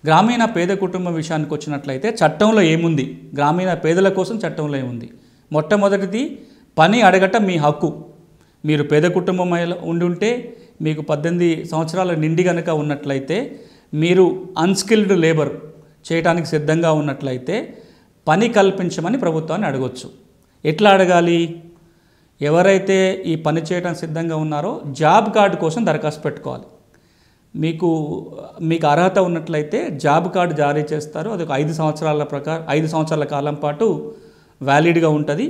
గ్రామీణ పేద కుటుంబం విషయానికి వచ్చినట్లయితే చట్టంలో ఏముంది, గ్రామీణ పేదల కోసం చట్టంలో ఏముంది? మొట్టమొదటిది పని అడగటం మీ హక్కు. మీరు పేద కుటుంబం ఉండుంటే మీకు 18 సంవత్సరాల నిండి కనుక ఉన్నట్లయితే, మీరు అన్స్కిల్డ్ లేబర్ చేయడానికి సిద్ధంగా ఉన్నట్లయితే పని కల్పించమని ప్రభుత్వాన్ని అడగొచ్చు. ఎట్లా అడగాలి? ఎవరైతే ఈ పని చేయడానికి సిద్ధంగా ఉన్నారో జాబ్ కార్డు కోసం దరఖాస్తు పెట్టుకోవాలి. మీకు అర్హత ఉన్నట్లయితే జాబ్ కార్డు జారీ చేస్తారు. అది ఒక 5 సంవత్సరాల కాలం పాటు వ్యాలిడ్గా ఉంటుంది.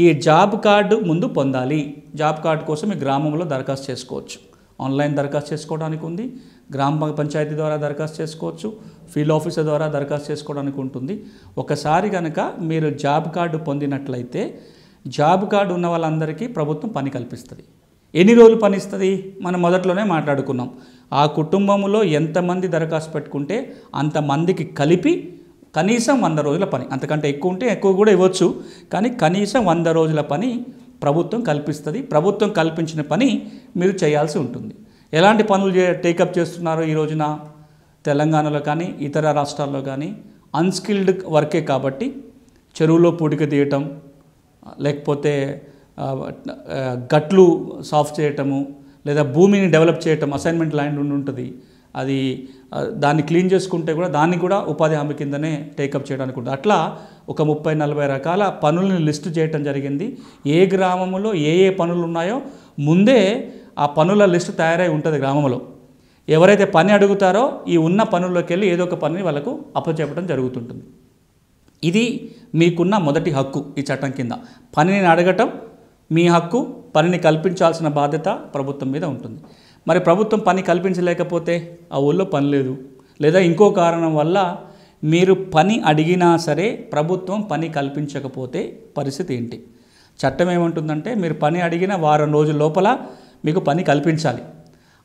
ఈ జాబ్ కార్డు ముందు పొందాలి. జాబ్ కార్డు కోసం మీ గ్రామంలో దరఖాస్తు చేసుకోవచ్చు. ఆన్లైన్ దరఖాస్తు చేసుకోవడానికి ఉంది, గ్రామ పంచాయతీ ద్వారా దరఖాస్తు చేసుకోవచ్చు, ఫీల్డ్ ఆఫీసర్ ద్వారా దరఖాస్తు చేసుకోవడానికి ఉంటుంది. ఒకసారి కనుక మీరు జాబ్ కార్డు పొందినట్లయితే జాబ్ కార్డు ఉన్న వాళ్ళందరికీ ప్రభుత్వం పని కల్పిస్తుంది. ఎన్ని రోజులు పని ఇస్తుంది? మనం మొదట్లోనే మాట్లాడుకున్నాం. ఆ కుటుంబంలో ఎంతమంది దరఖాస్తు పెట్టుకుంటే అంతమందికి కలిపి కనీసం 100 రోజుల పని, అంతకంటే ఎక్కువ ఉంటే ఎక్కువ కూడా ఇవ్వచ్చు, కానీ కనీసం 100 రోజుల పని ప్రభుత్వం కల్పిస్తుంది. ప్రభుత్వం కల్పించిన పని మీరు చేయాల్సి ఉంటుంది. ఎలాంటి పనులు టేకప్ చేస్తున్నారో ఈ రోజున తెలంగాణలో కానీ ఇతర రాష్ట్రాల్లో కానీ అన్స్కిల్డ్ వర్కే కాబట్టి చెరువులో పూడిక తీయటం, లేకపోతే గట్లు సాఫ్ చేయటము, లేదా భూమిని డెవలప్ చేయటం, అసైన్మెంట్ ల్యాండ్ ఉంటుంది, అది దాన్ని క్లీన్ చేసుకుంటే కూడా దాన్ని కూడా ఉపాధి హామీ కిందనే టేకప్ చేయడానికి ఉంటుంది. అట్లా ఒక 30-40 రకాల పనులను లిస్టు చేయటం జరిగింది. ఏ గ్రామంలో ఏ పనులు ఉన్నాయో ముందే ఆ పనుల లిస్టు తయారై ఉంటుంది గ్రామంలో. ఎవరైతే పని అడుగుతారో ఈ ఉన్న పనుల్లోకి వెళ్ళి ఏదో ఒక పనిని వాళ్ళకు అప్పచెప్పడం జరుగుతుంటుంది. ఇది మీకున్న మొదటి హక్కు ఈ చట్టం కింద. పనిని అడగటం మీ హక్కు, పనిని కల్పించాల్సిన బాధ్యత ప్రభుత్వం మీద ఉంటుంది. మరి ప్రభుత్వం పని కల్పించలేకపోతే ఆ ఊళ్ళో పని లేదు, లేదా ఇంకో కారణం వల్ల మీరు పని అడిగినా సరే ప్రభుత్వం పని కల్పించకపోతే పరిస్థితి ఏంటి? చట్టం ఏమంటుందంటే మీరు పని అడిగిన వారం రోజుల లోపల మీకు పని కల్పించాలి.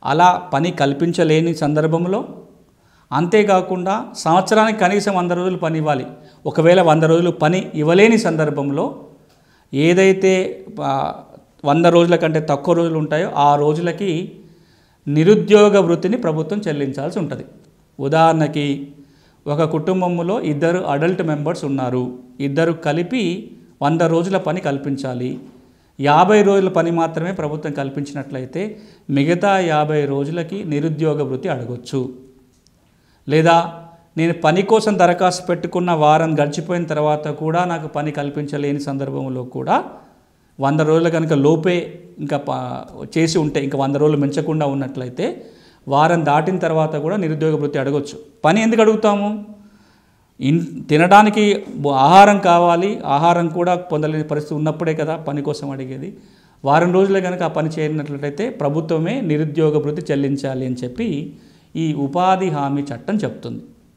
అలా పని కల్పించలేని సందర్భంలో, అంతేకాకుండా సంవత్సరానికి కనీసం 100 రోజులు పని ఇవ్వాలి. ఒకవేళ 100 రోజులు పని ఇవ్వలేని సందర్భంలో ఏదైతే 100 రోజుల కంటే తక్కువ రోజులు ఉంటాయో ఆ రోజులకి నిరుద్యోగ వృత్తిని ప్రభుత్వం చెల్లించాల్సి ఉంటుంది. ఉదాహరణకి ఒక కుటుంబంలో 2 అడల్ట్ మెంబర్స్ ఉన్నారు, ఇద్దరు కలిపి 100 రోజుల పని కల్పించాలి. 50 రోజుల పని మాత్రమే ప్రభుత్వం కల్పించినట్లయితే మిగతా 50 రోజులకి నిరుద్యోగ వృత్తి అడగొచ్చు. లేదా నేను పని కోసం దరఖాస్తు పెట్టుకున్న వారం గడిచిపోయిన తర్వాత కూడా నాకు పని కల్పించలేని సందర్భంలో కూడా 100 రోజుల కనుక లోపే ఇంకా చేసి ఉంటే, ఇంకా 100 రోజులు మించకుండా ఉన్నట్లయితే వారం దాటిన తర్వాత కూడా నిరుద్యోగ వృత్తి అడగొచ్చు. పని ఎందుకు అడుగుతాము? తినడానికి ఆహారం కావాలి, ఆహారం కూడా పొందలేని పరిస్థితి ఉన్నప్పుడే కదా పని కోసం అడిగేది. వారం రోజులే కనుక ఆ పని చేయనట్లయితే ప్రభుత్వమే నిరుద్యోగ వృత్తి చెల్లించాలి అని చెప్పి ఈ ఉపాధి హామీ చట్టం చెప్తుంది.